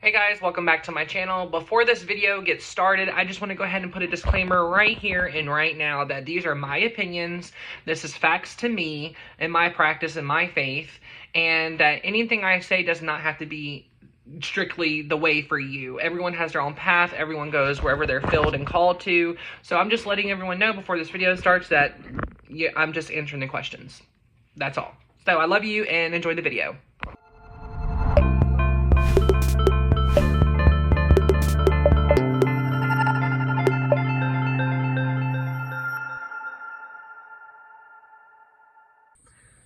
Hey guys, welcome back to my channel. Before this video gets started, I just want to go ahead and put a disclaimer right here and right now that these are my opinions. This is facts to me and my practice and my faith, and that anything I say does not have to be strictly the way for you. Everyone has their own path. Everyone goes wherever they're filled and called to. So I'm just letting everyone know before this video starts that I'm just answering the questions. That's all. So I love you and enjoy the video.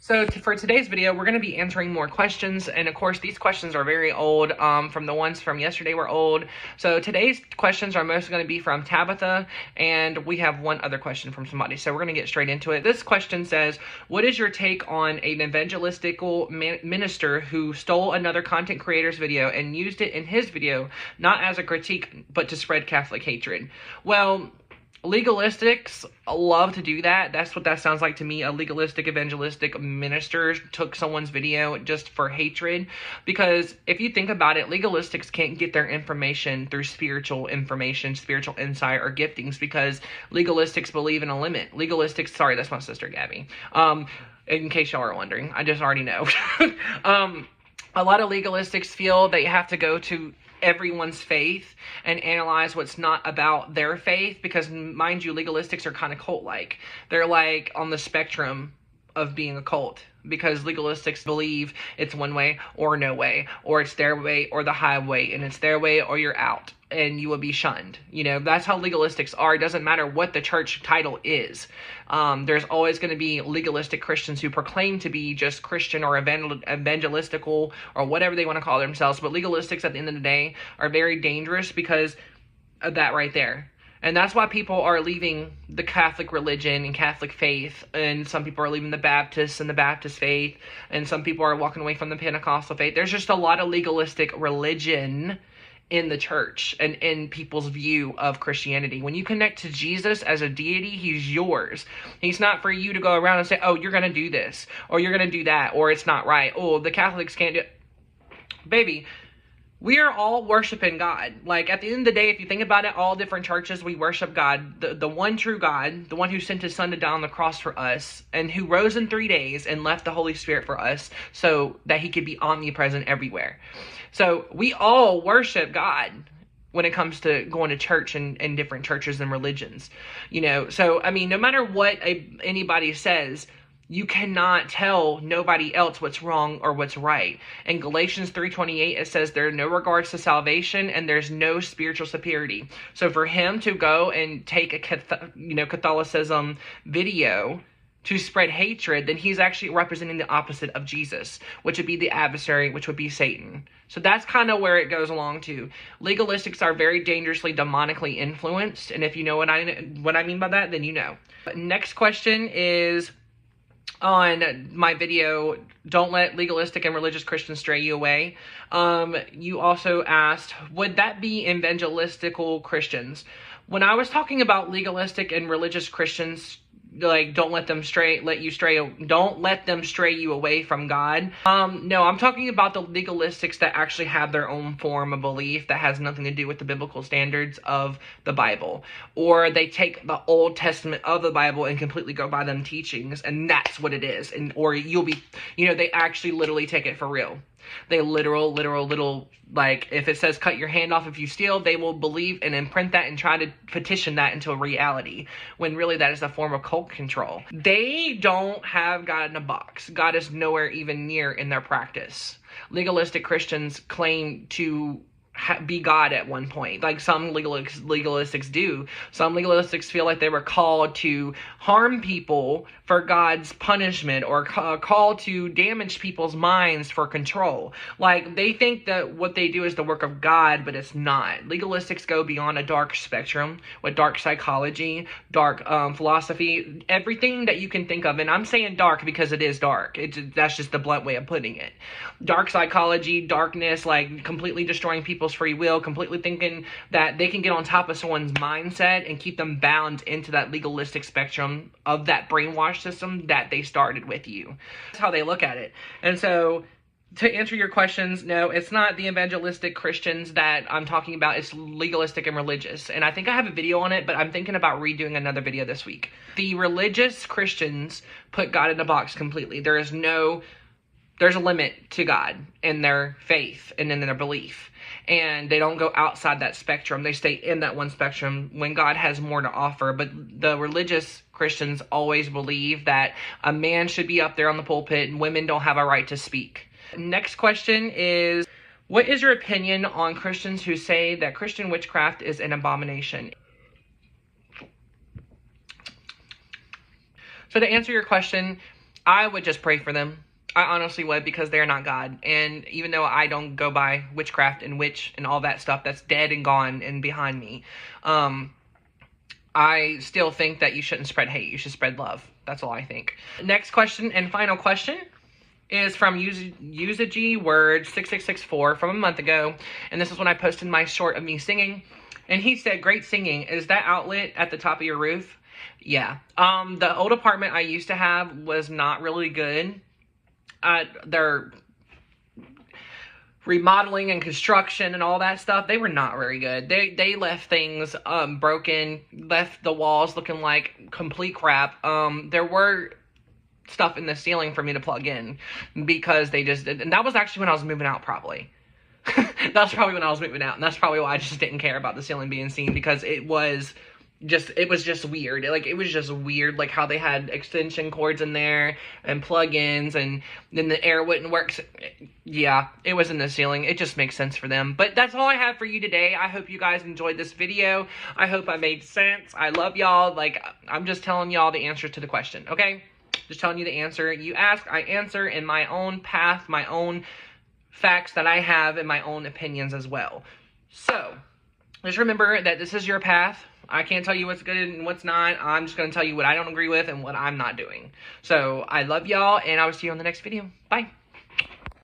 So for today's video, we're going to be answering more questions, and of course these questions are very old. From the ones from yesterday were old. So today's questions are mostly going to be from Tabitha, and we have one other question from somebody. So we're going to get straight into it. This question says, what is your take on an evangelistical minister who stole another content creator's video and used it in his video, not as a critique, but to spread Catholic hatred? Well, legalistics love to do that. That's what that sounds like to me. A legalistic evangelistic minister took someone's video just for hatred. Because if you think about it, legalistics can't get their information through spiritual information, spiritual insight, or giftings, because legalistics believe in a limit. Legalistics, sorry, that's my sister Gabby. In case y'all are wondering, I just already know. A lot of legalistics feel they have to go to everyone's faith and analyze what's not about their faith, because mind you, legalistics are kind of cult-like. They're like on the spectrum of being a cult, because legalistics believe it's one way or no way, or it's their way or the highway, and it's their way or you're out and you will be shunned. You know, that's how legalistics are. It doesn't matter what the church title is. There's always going to be legalistic Christians who proclaim to be just Christian or evangelistical or whatever they want to call themselves. But legalistics at the end of the day are very dangerous because of that right there. And that's why people are leaving the Catholic religion and Catholic faith, and some people are leaving the Baptists and the Baptist faith, and some people are walking away from the Pentecostal faith. There's just a lot of legalistic religion in the church and in people's view of Christianity. When you connect to Jesus as a deity, he's yours. He's not for you to go around and say, oh, you're going to do this, or you're going to do that, or it's not right. Oh, the Catholics can't do it. Baby, we are all worshiping God. Like, at the end of the day, if you think about it, all different churches, we worship God, the one true God, the one who sent his son to die on the cross for us, and who rose in 3 days and left the Holy Spirit for us so that he could be omnipresent everywhere. So we all worship God when it comes to going to church and different churches and religions. You know, so, I mean, no matter what anybody says, you cannot tell nobody else what's wrong or what's right. In Galatians 3:28, it says there are no regards to salvation and there's no spiritual superiority. So for him to go and take a Catholicism video to spread hatred, then he's actually representing the opposite of Jesus, which would be the adversary, which would be Satan. So that's kind of where it goes along to. Legalistics are very dangerously demonically influenced, and if you know what I mean by that, then you know. Next question is on my video, don't let legalistic and religious Christians stray you away. You also asked, would that be evangelistical Christians? When I was talking about legalistic and religious Christians, like, don't let them stray you away from God. No, I'm talking about the legalistics that actually have their own form of belief that has nothing to do with the biblical standards of the Bible. Or they take the Old Testament of the Bible and completely go by them teachings, and that's what it is. Or you'll be, they actually literally take it for real. They literal, like, if it says cut your hand off if you steal, they will believe and imprint that and try to petition that into a reality, when really that is a form of cult control. They don't have God in a box. God is nowhere even near in their practice. Legalistic Christians claim to be God at one point, like some legalistics do. Some legalistics feel like they were called to harm people for God's punishment, or called to damage people's minds for control. Like, they think that what they do is the work of God, but it's not. Legalistics go beyond a dark spectrum with dark psychology, dark philosophy, everything that you can think of. And I'm saying dark because it is dark. That's just the blunt way of putting it. Dark psychology, darkness, like completely destroying people's free will, completely thinking that they can get on top of someone's mindset and keep them bound into that legalistic spectrum of that brainwash system that they started with you. That's how they look at it. And so To answer your questions, no, it's not the evangelistic Christians that I'm talking about. It's legalistic and religious. And I think I have a video on it, but I'm thinking about redoing another video this week. The religious Christians put God in a box completely. There's a limit to God in their faith and in their belief. And they don't go outside that spectrum. They stay in that one spectrum when God has more to offer. But the religious Christians always believe that a man should be up there on the pulpit and women don't have a right to speak. Next question is, what is your opinion on Christians who say that Christian witchcraft is an abomination? So to answer your question, I would just pray for them. I honestly would, because they're not God. And even though I don't go by witchcraft and witch and all that stuff that's dead and gone and behind me, I still think that you shouldn't spread hate. You should spread love. That's all I think. Next question and final question is from Usage Word 6664 from a month ago. And this is when I posted my short of me singing. And he said, great singing. Is that outlet at the top of your roof? Yeah. The old apartment I used to have was not really good. Their remodeling and construction and all that stuff, they were not very good. They left things broken, left the walls looking like complete crap. There were stuff in the ceiling for me to plug in because they just did, and that was actually when I was moving out, probably. That was probably when I was moving out, and that's probably why I just didn't care about the ceiling being seen, because it was just weird. Like, it was just weird, like how they had extension cords in there and plug-ins, and then the air wouldn't work. Yeah, it was in the ceiling. It just makes sense for them. But that's all I have for you today. I hope you guys enjoyed this video. I hope I made sense. I love y'all. Like, I'm just telling y'all the answer to the question, okay? Just telling you the answer. You ask, I answer in my own path, my own facts that I have, and my own opinions as well. So, just remember that this is your path. I can't tell you what's good and what's not. I'm just going to tell you what I don't agree with and what I'm not doing. So, I love y'all, and I will see you on the next video. Bye.